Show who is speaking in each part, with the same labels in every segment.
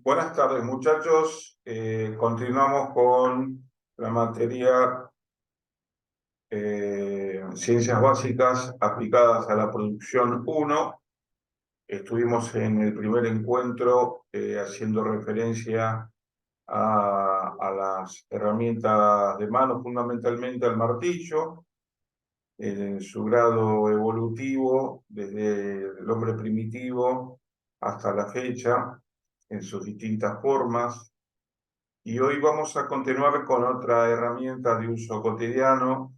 Speaker 1: Buenas tardes, muchachos. Continuamos con la materia Ciencias Básicas aplicadas a la producción 1. Estuvimos en el primer encuentro haciendo referencia a las herramientas de mano, fundamentalmente al martillo, en su grado evolutivo, desde el hombre primitivo hasta la fecha, en sus distintas formas. Y hoy vamos a continuar con otra herramienta de uso cotidiano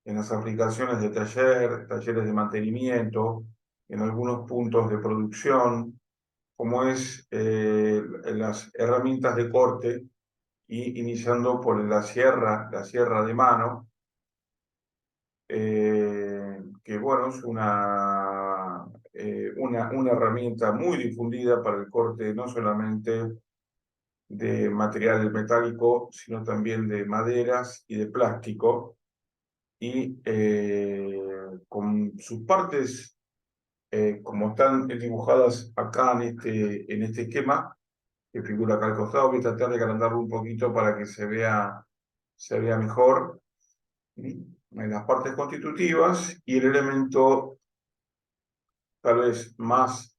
Speaker 1: en las aplicaciones de talleres de mantenimiento, en algunos puntos de producción, como es las herramientas de corte, y iniciando por la sierra de mano, que bueno, es una herramienta muy difundida para el corte no solamente de material metálico, sino también de maderas y de plástico, y con sus partes, como están dibujadas acá en este esquema, que figura acá al costado. Voy a tratar de agrandarlo un poquito para que se vea mejor. ¿Sí? En las partes constitutivas, y el elemento tal vez más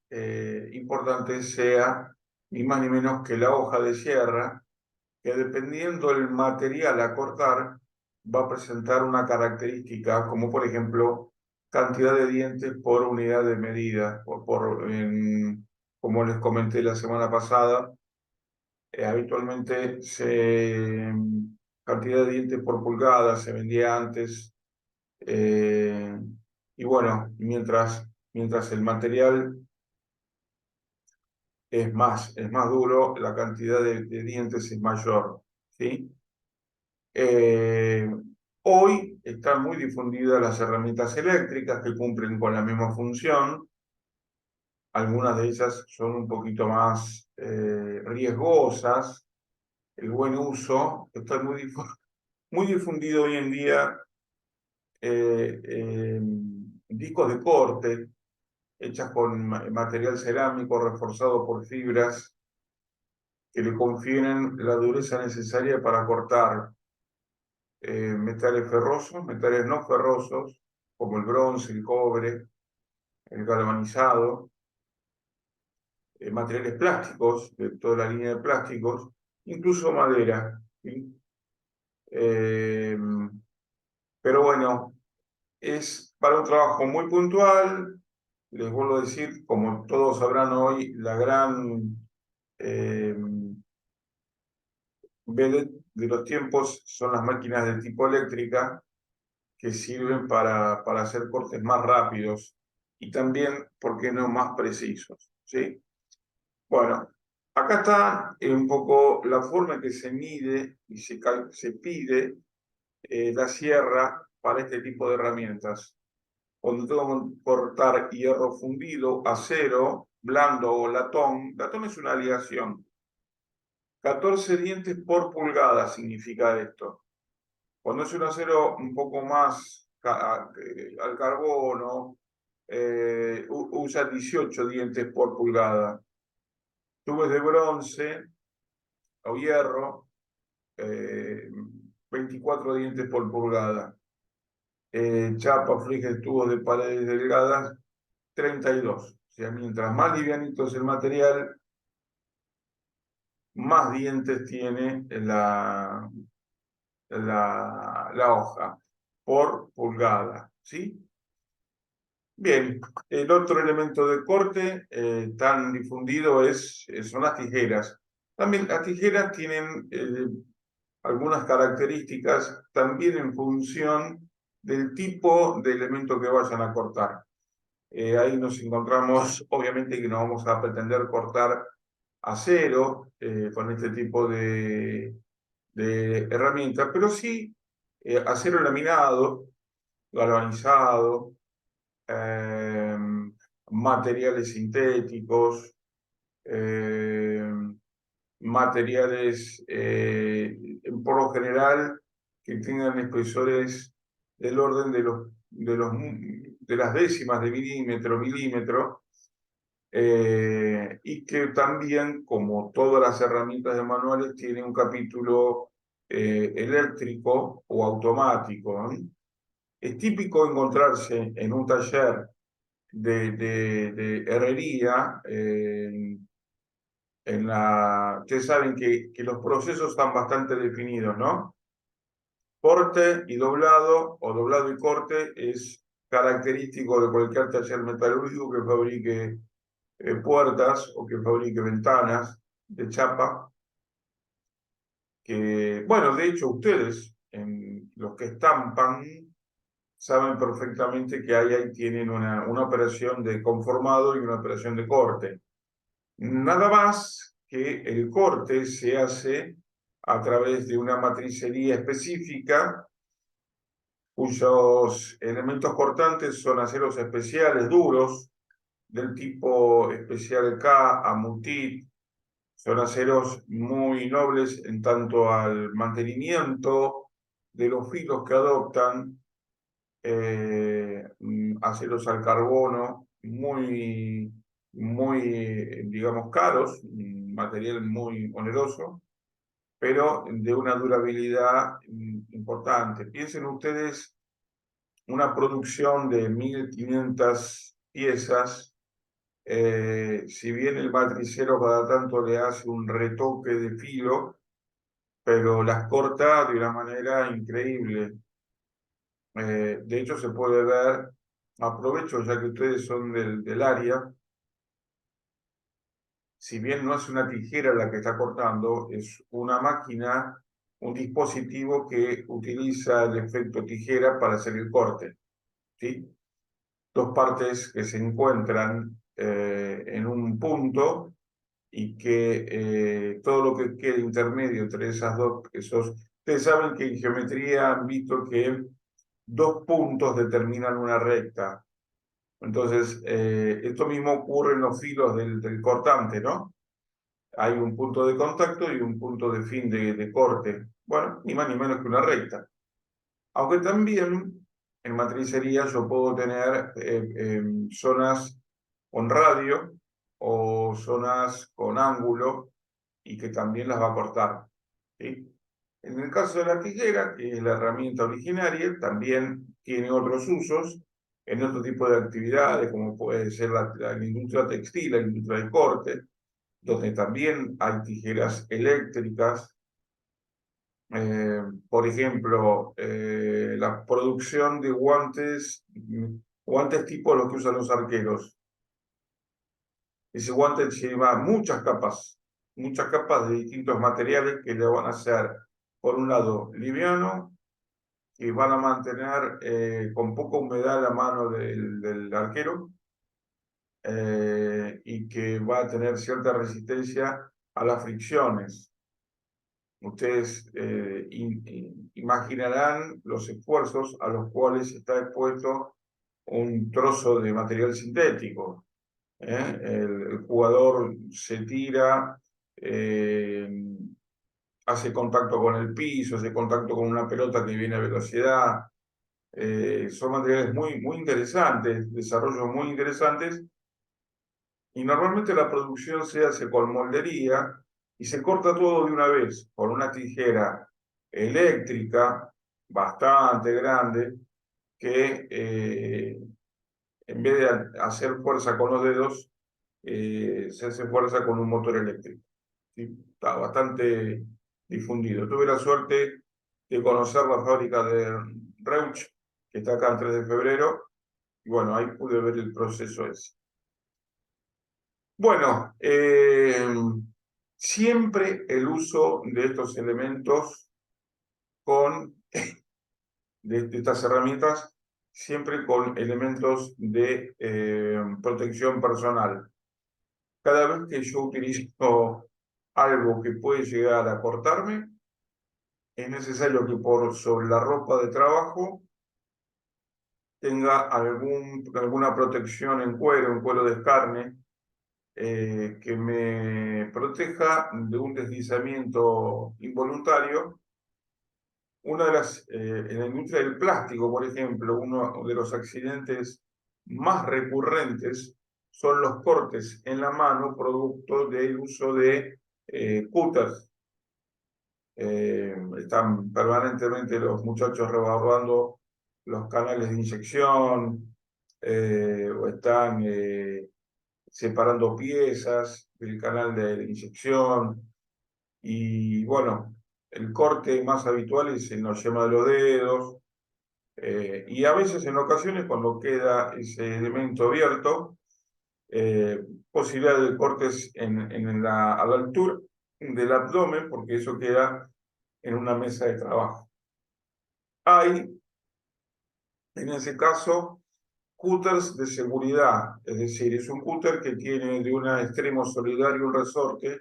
Speaker 1: importante sea ni más ni menos que la hoja de sierra, que dependiendo del material a cortar, va a presentar una característica, como por ejemplo cantidad de dientes por unidad de medida, como les comenté la semana pasada, habitualmente cantidad de dientes por pulgada se vendía antes, eh, y bueno, mientras el material es más duro, la cantidad de dientes es mayor, ¿sí? Eh, Hoy están muy difundidas las herramientas eléctricas que cumplen con la misma función. Algunas de ellas son un poquito más riesgosas. El buen uso está muy difundido hoy en día. Discos de corte hechas con material cerámico reforzado por fibras que le confieren la dureza necesaria para cortar metales ferrosos, metales no ferrosos, como el bronce, el cobre, el galvanizado, materiales plásticos, de toda la línea de plásticos, incluso madera, ¿sí? Eh, pero bueno, es para un trabajo muy puntual. Les vuelvo a decir, como todos sabrán hoy, la gran eh, vedette de los tiempos son las máquinas de tipo eléctrica, que sirven para hacer cortes más rápidos y también, ¿por qué no?, más precisos, ¿sí? Bueno, acá está un poco la forma en que se mide y se pide la sierra para este tipo de herramientas. Cuando tengo que cortar hierro fundido, acero, blando o latón, latón es una aleación. 14 dientes por pulgada significa esto. Cuando es un acero un poco más al carbono, usa 18 dientes por pulgada. Tubos de bronce o hierro, 24 dientes por pulgada. Chapa, friges, tubos de paredes delgadas, 32. O sea, mientras más livianito es el material, más dientes tiene la hoja por pulgada, ¿sí? Bien, el otro elemento de corte tan difundido son las tijeras. También las tijeras tienen algunas características también en función del tipo de elemento que vayan a cortar. Ahí nos encontramos, obviamente que no vamos a pretender cortar acero con este tipo de herramientas, pero sí acero laminado, galvanizado, eh, materiales sintéticos, eh, materiales por lo general que tengan espesores del orden de las décimas de milímetro, y que también, como todas las herramientas de manuales, tiene un capítulo eléctrico o automático, ¿no? Es típico encontrarse en un taller de herrería, ustedes saben que los procesos están bastante definidos, ¿no? Corte y doblado, o doblado y corte, es característico de cualquier taller metalúrgico que fabrique puertas o que fabrique ventanas de chapa. Que, bueno, de hecho, ustedes, los que estampan, saben perfectamente que ahí tienen una operación de conformado y una operación de corte. Nada más que el corte se hace a través de una matricería específica, cuyos elementos cortantes son aceros especiales duros, del tipo especial K, amutit. Son aceros muy nobles en tanto al mantenimiento de los filos que adoptan, aceros al carbono digamos, caros, material muy oneroso, pero de una durabilidad importante. Piensen ustedes una producción de 1500 piezas, si bien el matricero cada tanto le hace un retoque de filo, pero las corta de una manera increíble. De hecho, se puede ver, aprovecho ya que ustedes son del área, si bien no es una tijera la que está cortando, es una máquina, un dispositivo que utiliza el efecto tijera para hacer el corte, ¿sí? Dos partes que se encuentran en un punto y que todo lo que quede intermedio entre esas dos, ustedes saben que en geometría han visto que dos puntos determinan una recta. Entonces, esto mismo ocurre en los filos del cortante, ¿no? Hay un punto de contacto y un punto de fin de corte. Bueno, ni más ni menos que una recta. Aunque también en matricería yo puedo tener zonas con radio o zonas con ángulo y que también las va a cortar, ¿sí? En el caso de la tijera, que es la herramienta originaria, también tiene otros usos en otro tipo de actividades, como puede ser la industria textil, la industria del corte, donde también hay tijeras eléctricas. Por ejemplo, la producción de guantes tipo los que usan los arqueros. Ese guante lleva muchas capas de distintos materiales que le van a hacer, por un lado, liviano, y van a mantener con poca humedad la mano del arquero, y que va a tener cierta resistencia a las fricciones. Ustedes imaginarán los esfuerzos a los cuales está expuesto un trozo de material sintético. El jugador se tira, hace contacto con el piso, hace contacto con una pelota que viene a velocidad. Son materiales muy interesantes, desarrollos muy interesantes, y normalmente la producción se hace con moldería y se corta todo de una vez con una tijera eléctrica bastante grande que en vez de hacer fuerza con los dedos, se hace fuerza con un motor eléctrico, ¿sí? Está bastante difundido. Tuve la suerte de conocer la fábrica de Reuch, que está acá en 3 de febrero, y bueno, ahí pude ver el proceso ese. Bueno, siempre el uso de estos elementos de estas herramientas, siempre con elementos de protección personal. Cada vez que yo utilizo algo que puede llegar a cortarme, es necesario que por sobre la ropa de trabajo tenga alguna protección en cuero de carne, que me proteja de un deslizamiento involuntario. En la industria del plástico, por ejemplo, uno de los accidentes más recurrentes son los cortes en la mano producto del uso de cutters. Están permanentemente los muchachos rebarrando los canales de inyección, o están separando piezas del canal de inyección. Y bueno, el corte más habitual es en la yema de los dedos, y a veces en ocasiones cuando queda ese elemento abierto, posibilidad de cortes a la altura del abdomen, porque eso queda en una mesa de trabajo. Hay, en ese caso, cúters de seguridad, es decir, es un cúter que tiene de un extremo solidario un resorte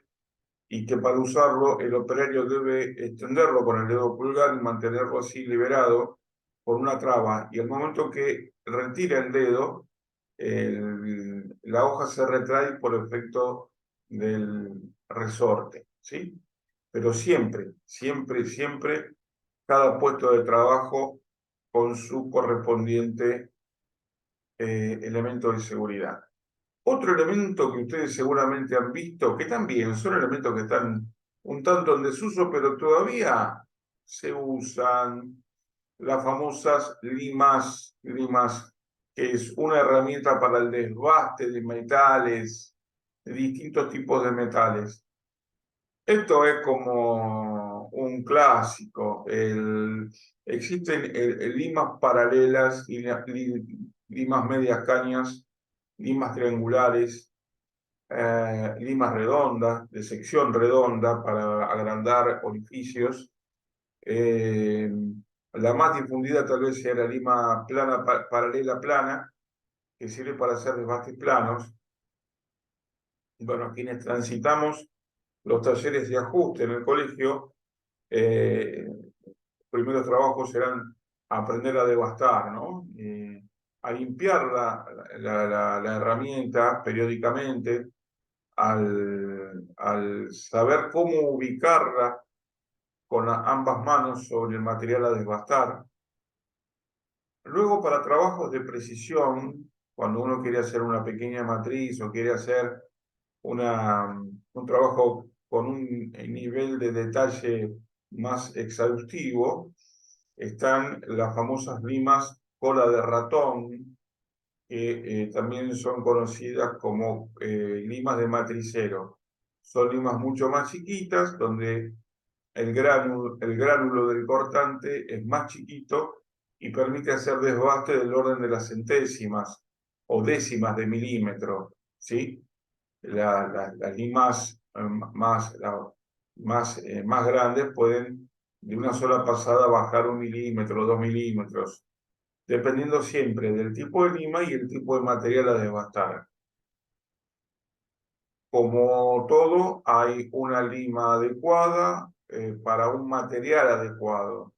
Speaker 1: y que para usarlo el operario debe extenderlo con el dedo pulgar y mantenerlo así liberado por una traba. Y al momento que retira el dedo, la hoja se retrae por efecto del resorte, ¿sí? Pero siempre, siempre, siempre, cada puesto de trabajo con su correspondiente elemento de seguridad. Otro elemento que ustedes seguramente han visto, que también son elementos que están un tanto en desuso, pero todavía se usan, las famosas limas, que es una herramienta para el desbaste de metales, de distintos tipos de metales. Esto es como un clásico. Existen limas paralelas, limas medias cañas, limas triangulares, limas redondas, de sección redonda para agrandar orificios. La más difundida tal vez sea la lima plana, paralela plana, que sirve para hacer desbastes planos. Bueno, quienes transitamos los talleres de ajuste en el colegio, primeros trabajos serán aprender a devastar, ¿no? A limpiar la herramienta periódicamente, al saber cómo ubicarla con ambas manos sobre el material a desbastar. Luego, para trabajos de precisión, cuando uno quiere hacer una pequeña matriz o quiere hacer un trabajo con un nivel de detalle más exhaustivo, están las famosas limas cola de ratón, que también son conocidas como limas de matricero. Son limas mucho más chiquitas, donde el gránulo del cortante es más chiquito y permite hacer desbaste del orden de las centésimas o décimas de milímetro, ¿sí? Las limas más grandes pueden de una sola pasada bajar 1 milímetro, 2 milímetros, dependiendo siempre del tipo de lima y el tipo de material a desbastar. Como todo, hay una lima adecuada para un material adecuado.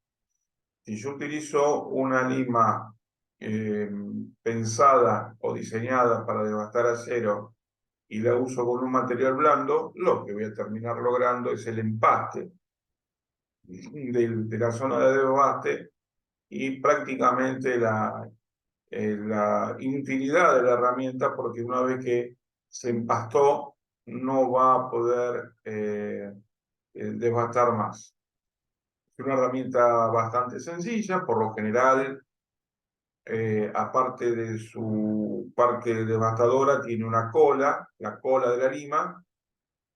Speaker 1: Si yo utilizo una lima pensada o diseñada para desbastar acero y la uso con un material blando, lo que voy a terminar logrando es el empaste de la zona de desbaste y prácticamente la inutilidad de la herramienta, porque una vez que se empastó no va a poder desbastar más. Es una herramienta bastante sencilla, por lo general, aparte de su parte devastadora, tiene una cola, la cola de la lima,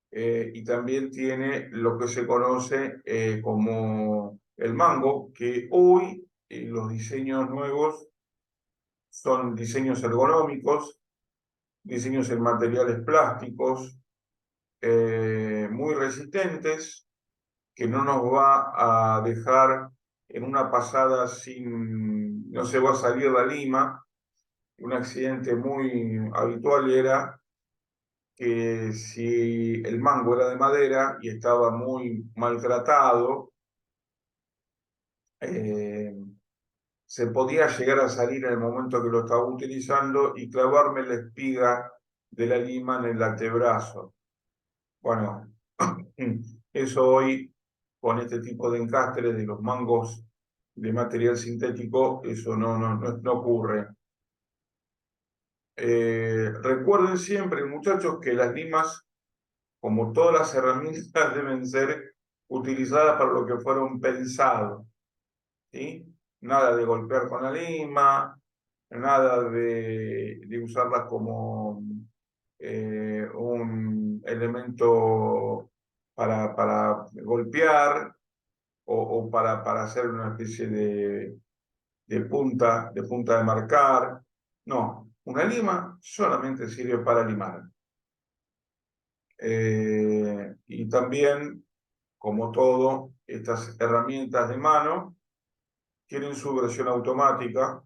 Speaker 1: y también tiene lo que se conoce como el mango, que hoy los diseños nuevos son diseños ergonómicos, diseños en materiales plásticos, muy resistentes, que no nos va a dejar en una pasada no se va a salir la lima. Un accidente muy habitual era que si el mango era de madera y estaba muy maltratado, se podía llegar a salir en el momento que lo estaba utilizando y clavarme la espiga de la lima en el antebrazo. Bueno, eso hoy, con este tipo de encastres de los mangos de material sintético, eso no ocurre. Recuerden siempre, muchachos, que las limas, como todas las herramientas, deben ser utilizadas para lo que fueron pensadas, ¿sí? Nada de golpear con la lima, nada de usarlas como un elemento para golpear o para hacer una especie de punta de marcar. No, una lima solamente sirve para limar. Y también, como todo, estas herramientas de mano tienen su versión automática,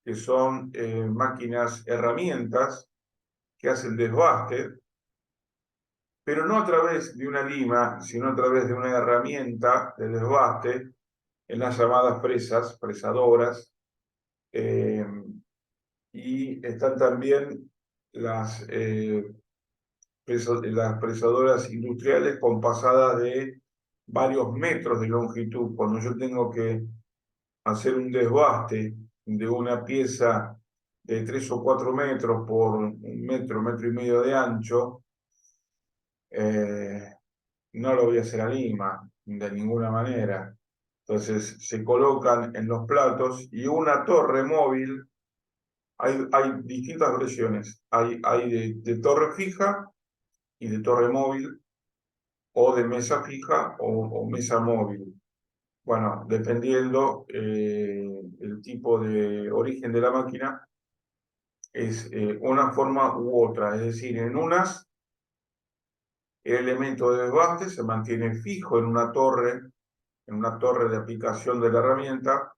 Speaker 1: que son máquinas herramientas que hacen desbaste, pero no a través de una lima, sino a través de una herramienta de desbaste en las llamadas presas, presadoras, y están también las, las presadoras industriales con pasadas de varios metros de longitud. Cuando yo tengo que hacer un desbaste de una pieza de 3 o 4 metros por 1 metro, 1,5 metros de ancho, no lo voy a hacer a lima, de ninguna manera. Entonces se colocan en los platos y una torre móvil, hay distintas versiones, hay de torre fija y de torre móvil, o de mesa fija o mesa móvil. Bueno, dependiendo el tipo de origen de la máquina, es una forma u otra. Es decir, en unas, el elemento de desbaste se mantiene fijo en una torre de aplicación de la herramienta,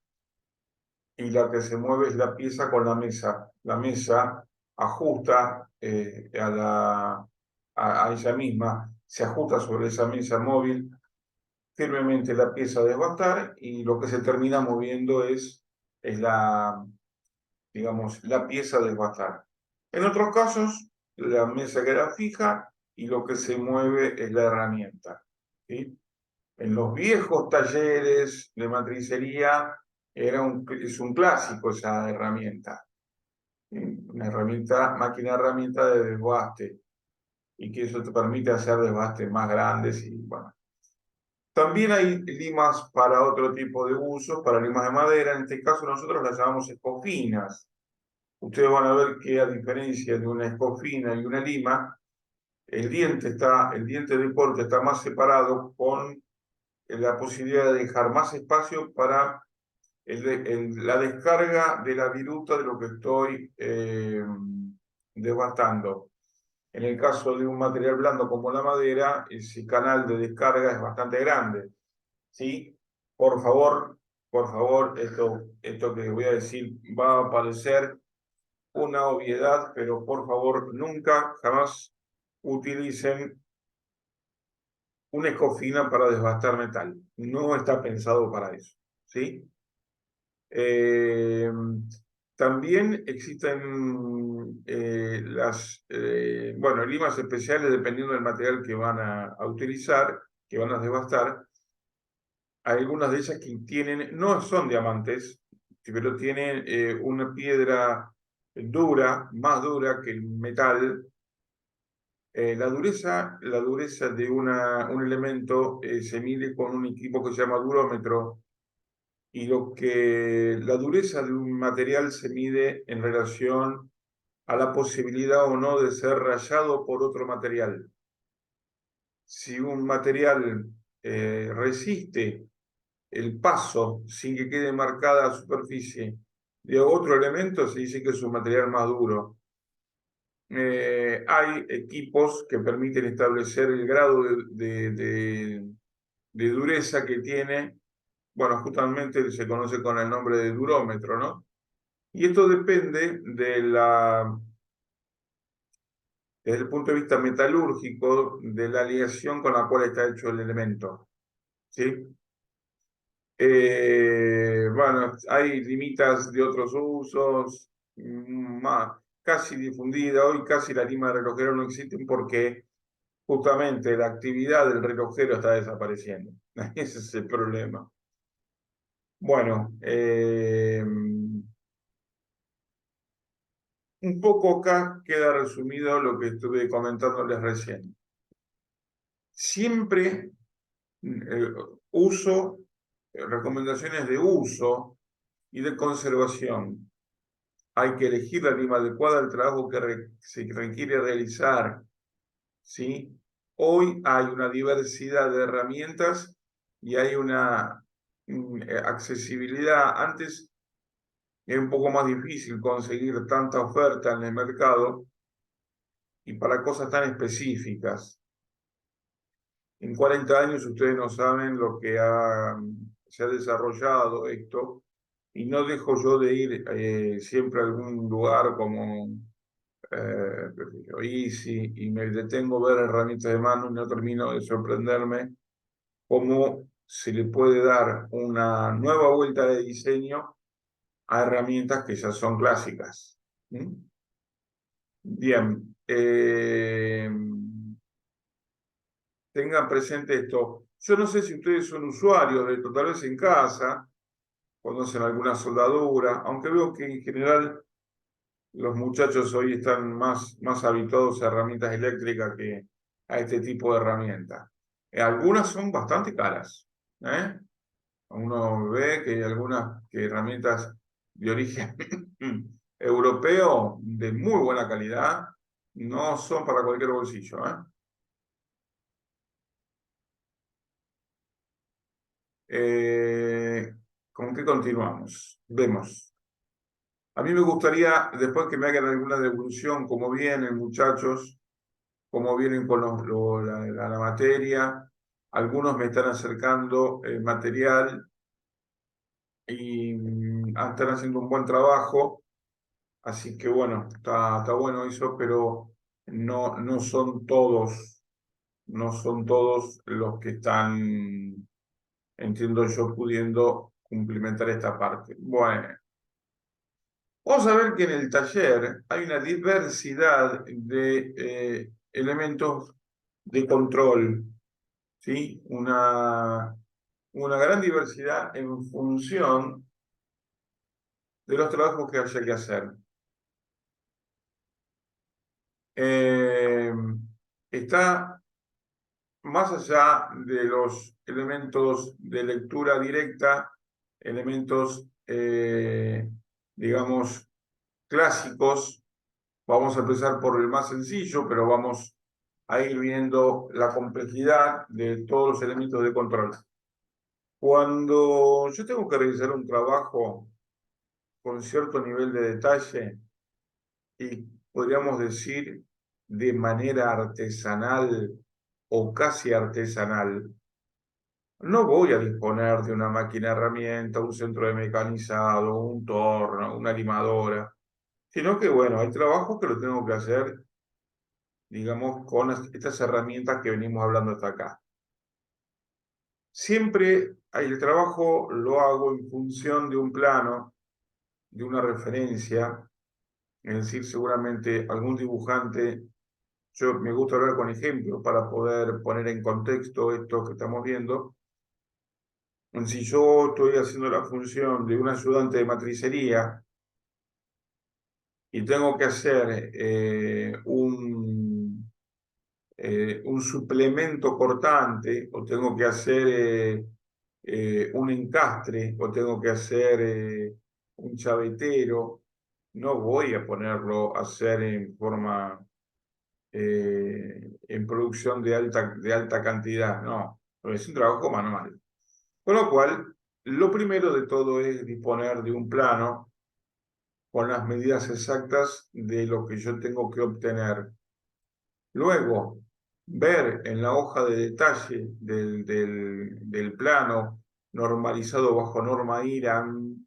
Speaker 1: y la que se mueve es la pieza con la mesa. La mesa ajusta a ella misma, se ajusta sobre esa mesa móvil firmemente la pieza a desbastar, y lo que se termina moviendo es digamos, la pieza a desbastar. En otros casos, la mesa queda fija y lo que se mueve es la herramienta, ¿sí? En los viejos talleres de matricería es un clásico esa herramienta. Una herramienta, máquina herramienta de desbaste, y que eso te permite hacer desbastes más grandes. Y bueno, también hay limas para otro tipo de usos, para limas de madera. En este caso nosotros las llamamos escofinas. Ustedes van a ver que, a diferencia de una escofina y una lima, el diente de corte está más separado, con la posibilidad de dejar más espacio para la descarga de la viruta de lo que estoy desbastando. En el caso de un material blando como la madera, ese canal de descarga es bastante grande, ¿sí? Por favor, esto que voy a decir va a parecer una obviedad, pero por favor, nunca, jamás utilicen una escofina para desbastar metal. No está pensado para eso, ¿sí? Eh, También existen bueno, limas especiales dependiendo del material que van a utilizar, que van a desbastar. Hay algunas de ellas que no son diamantes, pero tienen una piedra dura, más dura que el metal. La dureza de un elemento se mide con un equipo que se llama durómetro, y la dureza de un material se mide en relación a la posibilidad o no de ser rayado por otro material. Si un material resiste el paso sin que quede marcada la superficie de otro elemento, se dice que es un material más duro. Hay equipos que permiten establecer el grado de dureza que tiene. Bueno, justamente se conoce con el nombre de durómetro, ¿no? Y esto depende desde el punto de vista metalúrgico, de la aleación con la cual está hecho el elemento, ¿sí? Bueno, hay limitas de otros usos, más, casi difundida. Hoy casi la lima de relojero no existen, porque justamente la actividad del relojero está desapareciendo. Ese es el problema. Bueno, un poco acá queda resumido lo que estuve comentándoles recién. Siempre uso, recomendaciones de uso y de conservación. Hay que elegir la lima adecuada al trabajo que se requiere realizar, ¿sí? Hoy hay una diversidad de herramientas y hay una accesibilidad. Antes era un poco más difícil conseguir tanta oferta en el mercado y para cosas tan específicas. En 40 años ustedes no saben lo que se ha desarrollado esto, y no dejo yo de ir siempre a algún lugar como Easy, y me detengo a ver herramientas de mano y no termino de sorprenderme cómo se le puede dar una nueva vuelta de diseño a herramientas que ya son clásicas. ¿Mm? Bien, tengan presente esto. Yo no sé si ustedes son usuarios de esto, tal vez en casa, conocen alguna soldadura, aunque veo que en general los muchachos hoy están más habituados a herramientas eléctricas que a este tipo de herramientas. Algunas son bastante caras, ¿eh? Uno ve que hay algunas herramientas de origen europeo de muy buena calidad no son para cualquier bolsillo, ¿eh? ¿Con qué continuamos? Vemos. A mí me gustaría, después que me hagan alguna devolución, cómo vienen, muchachos, cómo vienen con la materia. Algunos me están acercando material y están haciendo un buen trabajo. Así que bueno, está bueno eso, pero no son todos, no son todos los que están, entiendo yo, pudiendo cumplimentar esta parte. Bueno, vamos a ver que en el taller hay una diversidad de elementos de control, ¿sí? Una gran diversidad en función de los trabajos que haya que hacer. Eh, Está más allá de los elementos de lectura directa, elementos, digamos, clásicos. Vamos a empezar por el más sencillo, pero vamos a ir viendo la complejidad de todos los elementos de control. Cuando yo tengo que realizar un trabajo con cierto nivel de detalle y podríamos decir de manera artesanal o casi artesanal, no voy a disponer de una máquina herramienta, un centro de mecanizado, un torno, una limadora, sino que, bueno, hay trabajos que lo tengo que hacer, digamos, con estas herramientas que venimos hablando hasta acá. Siempre el trabajo lo hago en función de un plano, de una referencia, es decir, seguramente algún dibujante, yo me gusta hablar con ejemplos para poder poner en contexto esto que estamos viendo. Si yo estoy haciendo la función de un ayudante de matricería y tengo que hacer un suplemento cortante, o tengo que hacer un encastre, o tengo que hacer un chavetero, no voy a ponerlo a hacer en forma, en producción de alta cantidad, no, es un trabajo manual. Con lo cual, lo primero de todo es disponer de un plano con las medidas exactas de lo que yo tengo que obtener. Luego, ver en la hoja de detalle del plano normalizado bajo norma IRAM,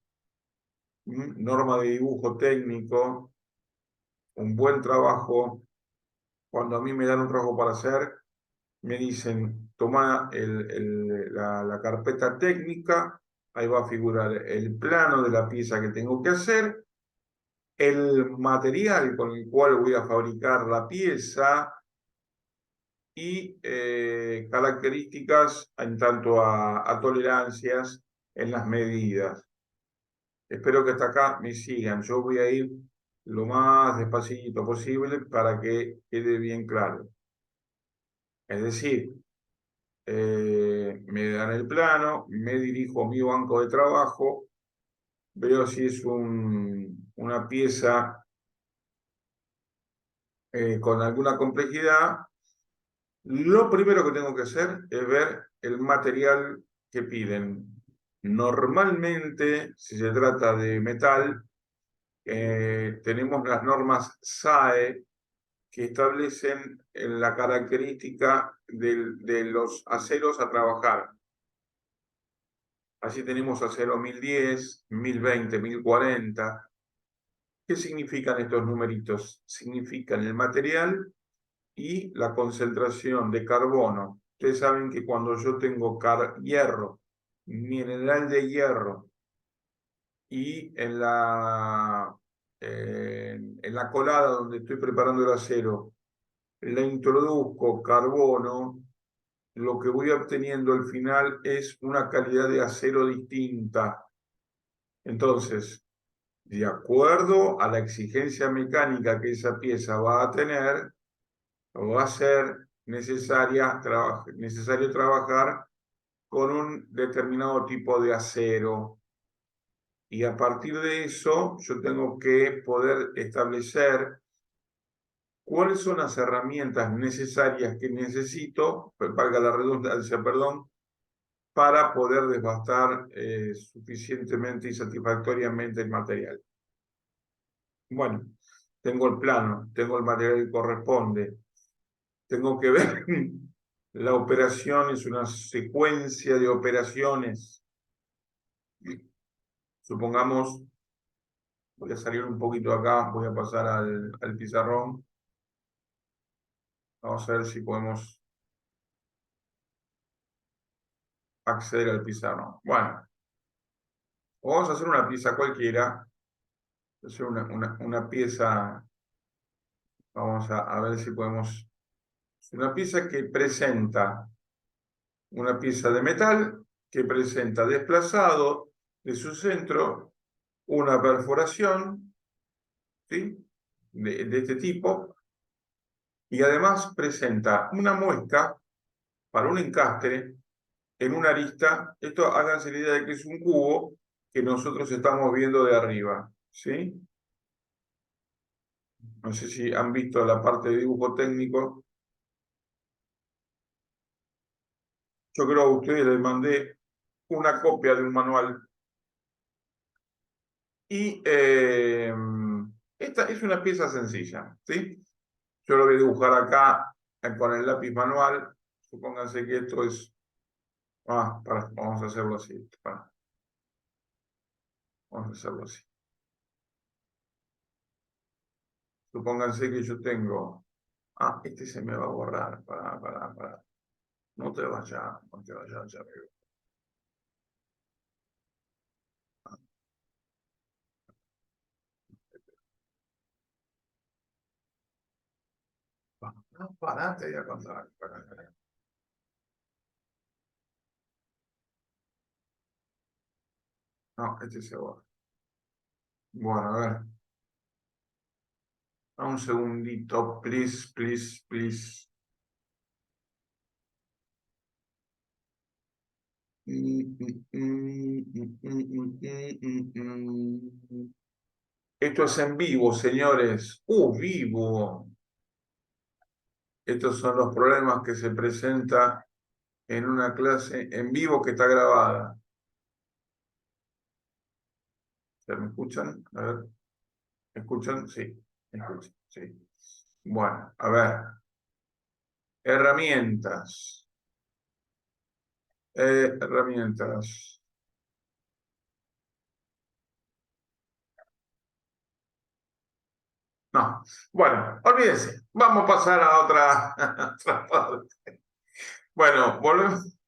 Speaker 1: norma de dibujo técnico, un buen trabajo. Cuando a mí me dan un trabajo para hacer, me dicen, toma la carpeta técnica, ahí va a figurar el plano de la pieza que tengo que hacer, el material con el cual voy a fabricar la pieza y características en tanto a tolerancias en las medidas. Espero que hasta acá me sigan. Yo voy a ir lo más despacito posible para que quede bien claro. Es decir, me dan el plano, me dirijo a mi banco de trabajo, veo si es una pieza con alguna complejidad. Lo primero que tengo que hacer es ver el material que piden. Normalmente, si se trata de metal, tenemos las normas SAE que establecen la característica de los aceros a trabajar. Así tenemos acero 1010, 1020, 1040. ¿Qué significan estos numeritos? Significan el material y la concentración de carbono. Ustedes saben que cuando yo tengo hierro, mineral de hierro, y en la colada donde estoy preparando el acero, le introduzco carbono, lo que voy obteniendo al final es una calidad de acero distinta. Entonces, de acuerdo a la exigencia mecánica que esa pieza va a tener, va a ser necesario trabajar con un determinado tipo de acero. Y a partir de eso, yo tengo que poder establecer cuáles son las herramientas necesarias que necesito, valga la redundancia, perdón, para poder desbastar suficientemente y satisfactoriamente el material. Bueno, tengo el plano, tengo el material que corresponde, tengo que ver la operación, es una secuencia de operaciones. Supongamos, voy a salir un poquito acá, voy a pasar al pizarrón. Vamos a ver si podemos acceder al pizarrón. Bueno, vamos a hacer una pieza cualquiera. Hacer una pieza, vamos a ver si podemos. Una pieza que presenta una pieza de metal que presenta desplazado de su centro una perforación, ¿sí? de este tipo, y además presenta una muesca para un encastre en una arista. Esto háganse la idea de que es un cubo que nosotros estamos viendo de arriba, ¿sí? No sé si han visto la parte de dibujo técnico. Yo creo que a ustedes les mandé una copia de un manual. Y esta es una pieza sencilla, ¿sí? Yo lo voy a dibujar acá con el lápiz manual. Supónganse que esto es... vamos a hacerlo así. Vamos a hacerlo así. Supónganse que yo tengo... este se me va a borrar. Para. No te vayas, no te vayas, ya veo. No, parate ya contar. No, este se borra. Bueno, a ver. Un segundito, please, please, please. Esto es en vivo, señores. Vivo. Estos son los problemas que se presentan en una clase en vivo que está grabada. ¿Se me escuchan? A ver. ¿Me escuchan? Sí. ¿Me escuchan? Sí. Bueno, a ver. Herramientas. Herramientas. No. Bueno, olvídense. Vamos a pasar a otra parte. Bueno, volvemos.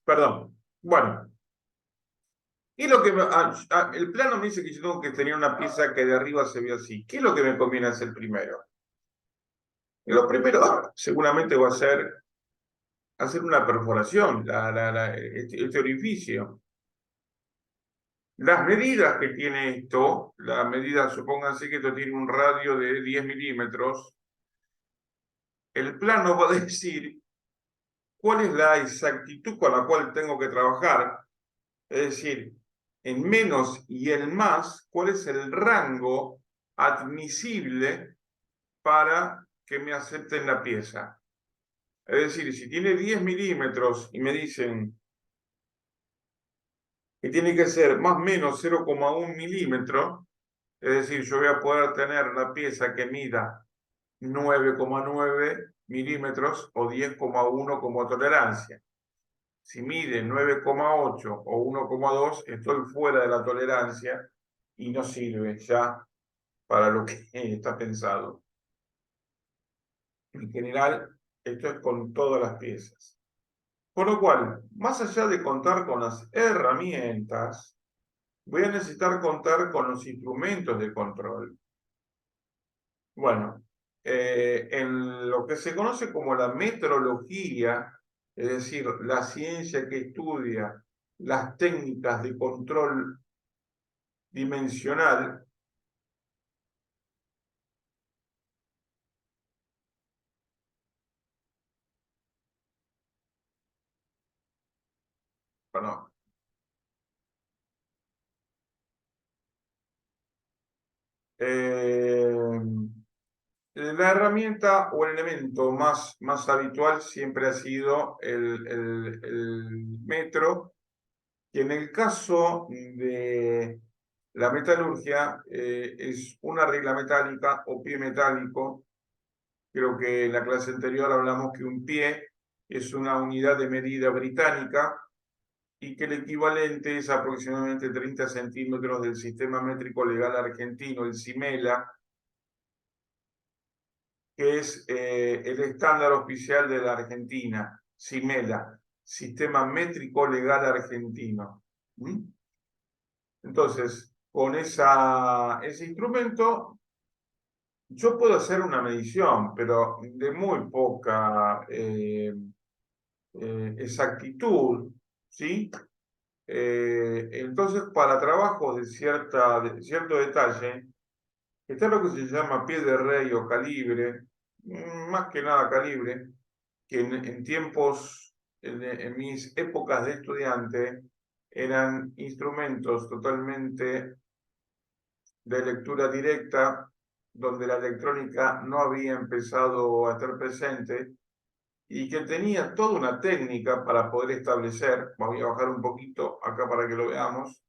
Speaker 1: Perdón. Bueno, y lo que el plano me dice que yo tengo que tener una pieza que de arriba se ve así. ¿Qué es lo que me conviene hacer primero? Lo primero seguramente va a ser hacer una perforación, este orificio. Las medidas que tiene esto, la medida, supónganse que esto tiene un radio de 10 milímetros, el plano va a decir cuál es la exactitud con la cual tengo que trabajar, es decir, en menos y en más, cuál es el rango admisible para que me acepten la pieza. Es decir, si tiene 10 milímetros y me dicen que tiene que ser más o menos 0,1 milímetro, es decir, yo voy a poder tener la pieza que mida 9,9 milímetros o 10,1 como tolerancia. Si mide 9,8 o 1,2, estoy fuera de la tolerancia y no sirve ya para lo que está pensado. En general, esto es con todas las piezas. Por lo cual, más allá de contar con las herramientas, voy a necesitar contar con los instrumentos de control. Bueno, en lo que se conoce como la metrología, es decir, la ciencia que estudia las técnicas de control dimensional, perdón, eh, la herramienta o el elemento más habitual siempre ha sido el metro, y en el caso de la metalurgia es una regla metálica o pie metálico. Creo que en la clase anterior hablamos que un pie es una unidad de medida británica y que el equivalente es aproximadamente 30 centímetros del sistema métrico legal argentino, el CIMELA, que es el estándar oficial de la Argentina, CIMELA, Sistema Métrico Legal Argentino. ¿Mm? Entonces, con ese instrumento, yo puedo hacer una medición, pero de muy poca exactitud, ¿sí? Entonces, para trabajos de cierto detalle, está lo que se llama pie de rey o calibre, más que nada calibre, que en tiempos, en mis épocas de estudiante, eran instrumentos totalmente de lectura directa, donde la electrónica no había empezado a estar presente y que tenía toda una técnica para poder establecer, voy a bajar un poquito acá para que lo veamos,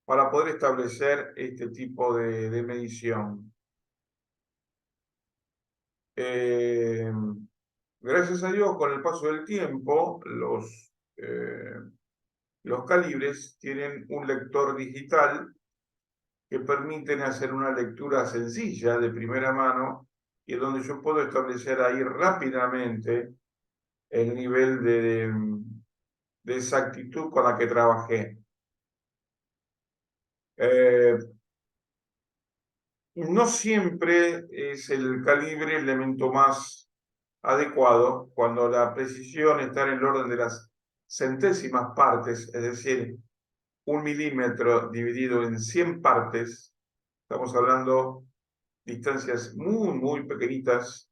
Speaker 1: para poder establecer este tipo de medición. Eh, Gracias a Dios, con el paso del tiempo, los calibres tienen un lector digital que permiten hacer una lectura sencilla de primera mano y donde yo puedo establecer ahí rápidamente el nivel de exactitud con la que trabajé. Eh, no siempre es el calibre el elemento más adecuado cuando la precisión está en el orden de las centésimas partes, es decir, 1 milímetro dividido en 100 partes. Estamos hablando de distancias muy pequeñitas.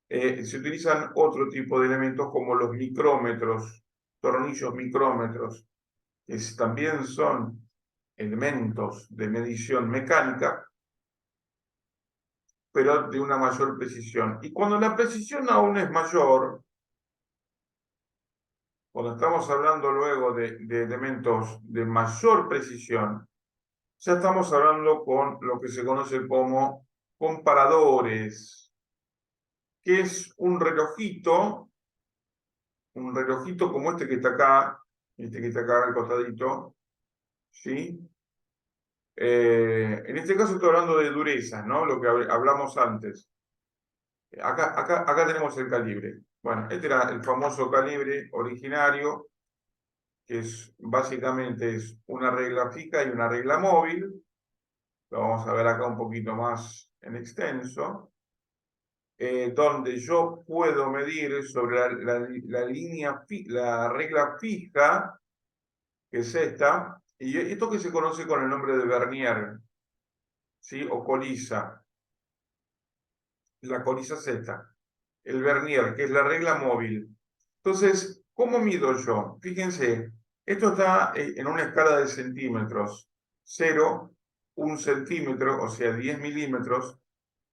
Speaker 1: Se utilizan otro tipo de elementos como los micrómetros, tornillos micrómetros, que también son elementos de medición mecánica, pero de una mayor precisión. Y cuando la precisión aún es mayor, cuando estamos hablando luego de elementos de mayor precisión, ya estamos hablando con lo que se conoce como comparadores, que es un relojito como este que está acá al costadito, ¿sí? En este caso estoy hablando de durezas, ¿no? Lo que hablamos antes. Acá tenemos el calibre. Bueno, este era el famoso calibre originario, que básicamente es una regla fija y una regla móvil. Lo vamos a ver acá un poquito más en extenso. Donde yo puedo medir sobre la regla fija, que es esta, Y esto que se conoce con el nombre de vernier, ¿sí? O colisa, la colisa Z, el vernier, que es la regla móvil. Entonces, ¿cómo mido yo? Fíjense, esto está en una escala de centímetros. 0, 1 centímetro, o sea, 10 milímetros,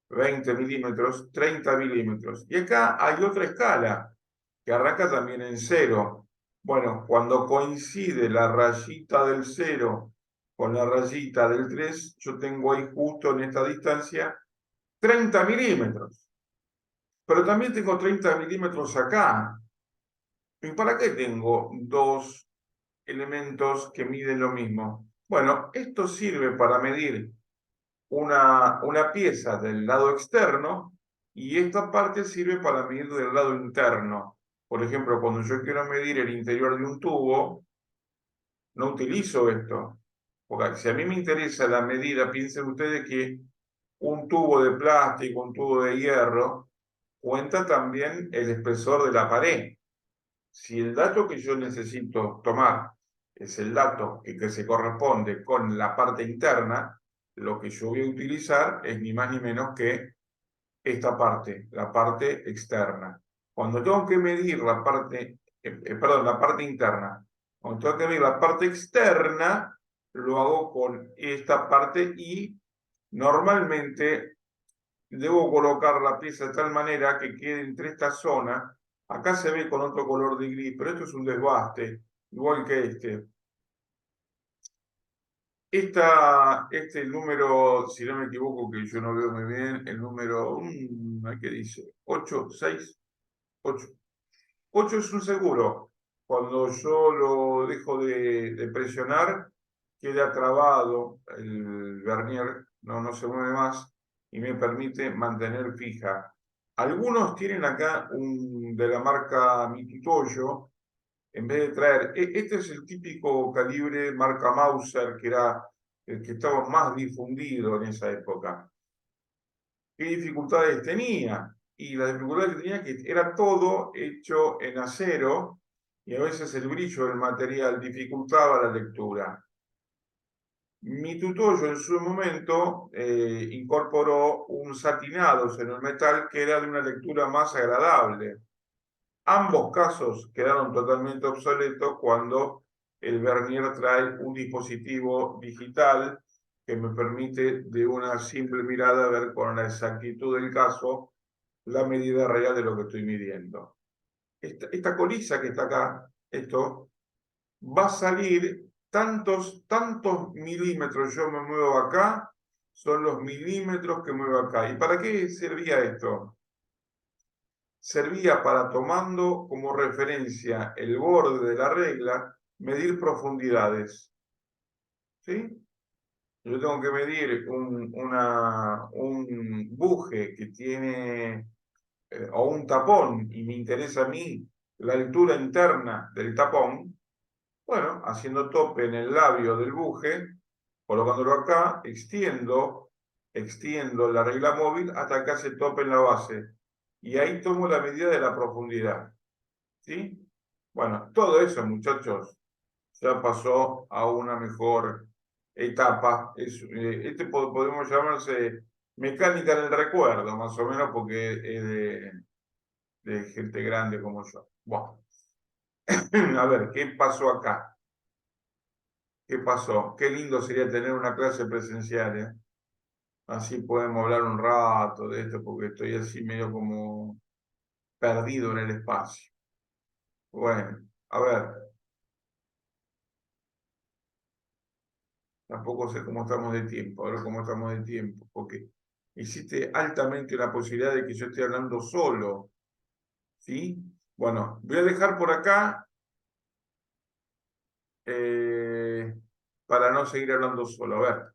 Speaker 1: 20 milímetros, 30 milímetros. Y acá hay otra escala, que arranca también en 0. Bueno, cuando coincide la rayita del 0 con la rayita del 3, yo tengo ahí justo en esta distancia 30 milímetros. Pero también tengo 30 milímetros acá. ¿Y para qué tengo dos elementos que miden lo mismo? Bueno, esto sirve para medir una pieza del lado externo y esta parte sirve para medir del lado interno. Por ejemplo, cuando yo quiero medir el interior de un tubo, no utilizo esto. Porque si a mí me interesa la medida, piensen ustedes que un tubo de plástico, un tubo de hierro, cuenta también el espesor de la pared. Si el dato que yo necesito tomar es el dato que se corresponde con la parte interna, lo que yo voy a utilizar es ni más ni menos que esta parte, la parte externa. Cuando tengo que medir la parte, perdón, la parte interna, cuando tengo que medir la parte externa, lo hago con esta parte y normalmente debo colocar la pieza de tal manera que quede entre esta zona. Acá se ve con otro color de gris, pero esto es un desbaste, igual que este. Este número, si no me equivoco, que yo no veo muy bien, el número, ¿qué dice? 8, 6, 8. 8 es un seguro. Cuando yo lo dejo de presionar, queda trabado el vernier, no se mueve más y me permite mantener fija. Algunos tienen acá un de la marca Mitutoyo, en vez de traer, este es el típico calibre marca Mauser, que era el que estaba más difundido en esa época. ¿Qué dificultades tenía? Y la dificultad que tenía que era todo hecho en acero y a veces el brillo del material dificultaba la lectura. Mitutoyo en su momento incorporó un satinado en el metal que era de una lectura más agradable. Ambos casos quedaron totalmente obsoletos cuando el vernier trae un dispositivo digital que me permite de una simple mirada ver con la exactitud del caso la medida real de lo que estoy midiendo. Esta colisa que está acá, esto, va a salir tantos milímetros yo me muevo acá, son los milímetros que muevo acá. ¿Y para qué servía esto? Servía para, tomando como referencia el borde de la regla, medir profundidades. ¿Sí? Yo tengo que medir un buje que tiene, o un tapón, y me interesa a mí la altura interna del tapón. Bueno, haciendo tope en el labio del buje, colocándolo acá, extiendo la regla móvil hasta que hace tope en la base. Y ahí tomo la medida de la profundidad. ¿Sí? Bueno, todo eso, muchachos, ya pasó a una mejor etapa. Podemos llamarse mecánica del recuerdo, más o menos, porque es de gente grande como yo. Bueno, a ver, ¿qué pasó acá? ¿Qué pasó? Qué lindo sería tener una clase presencial, ¿eh? Así podemos hablar un rato de esto, porque estoy así medio como perdido en el espacio. Bueno, a ver, tampoco sé cómo estamos de tiempo, a ver cómo estamos de tiempo, porque existe altamente la posibilidad de que yo esté hablando solo, ¿sí? Bueno, voy a dejar por acá eh, para no seguir hablando solo. A ver.